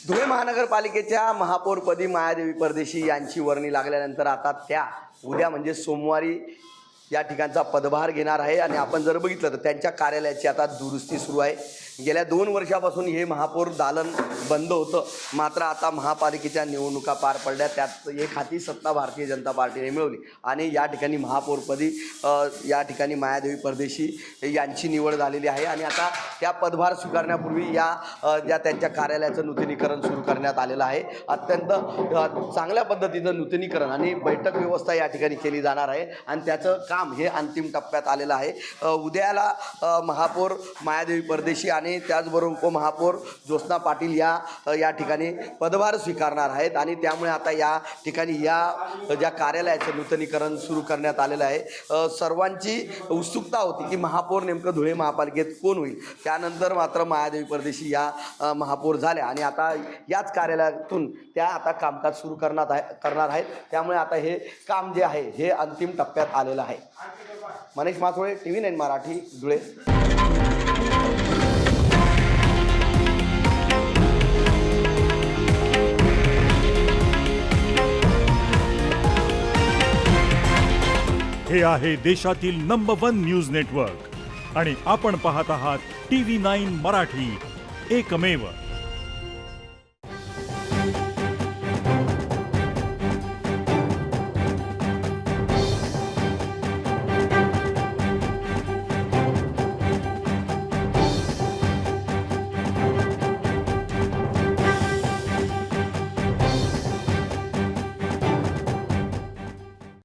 धुळे महानगरपालिकेच्या महापौरपदी मायादेवी परदेशी यांची वर्णी लागल्यानंतर आता त्या उद्या म्हणजे सोमवारी या ठिकाणचा पदभार घेणार आहे। आणि आपण जर बघितलं तर त्यांच्या कार्यालयाची आता दुरुस्ती सुरू आहे। गेल्या 2 वर्षापासून हे महापौर दालन बंद होतं, मात्र आता महापालिकेच्या निवडणुका पार पडल्या, त्यात एक हाती सत्ता भारतीय जनता पार्टीने मिळवली आणि या ठिकाणी महापौरपदी या ठिकाणी मायादेवी परदेशी यांची निवड झालेली आहे। आणि आता त्या पदभार स्वीकारण्यापूर्वी ज्या त्यांच्या कार्यालयाचं नूतनीकरण सुरू करण्यात आलेलं आहे। अत्यंत चांगल्या पद्धतीचं नूतनीकरण आणि बैठक व्यवस्था या ठिकाणी केली जाणार आहे आणि त्याचं काम हे अंतिम टप्प्यात आलेलं आहे। उद्याला महापौर मायादेवी परदेशी आणि त्याचबरोबर उपमहापौर ज्योत्स्ना पाटील या ठिकाणी पदभार स्वीकारणार आहेत आणि त्यामुळे आता या ठिकाणी ज्या कार्यालयाचं नूतनीकरण सुरू करण्यात आलेलं आहे। सर्वांची उत्सुकता होती की महापौर नेमकं धुळे महापालिकेत कोण होईल। त्यानंतर मात्र मायादेवी परदेशी या महापौर झाल्या आणि आता याच कार्यालयातून त्या आता कामकाज सुरू करणार आहेत। त्यामुळे आता हे काम जे आहे हे अंतिम टप्प्यात आलेलं आहे। मनीष माथोळे, TV9 मराठी, धुळे। हे आहे देशातील नंबर 1 न्यूज नेटवर्क आणि आपण पाहत आहात TV9 मराठी, एकमेव।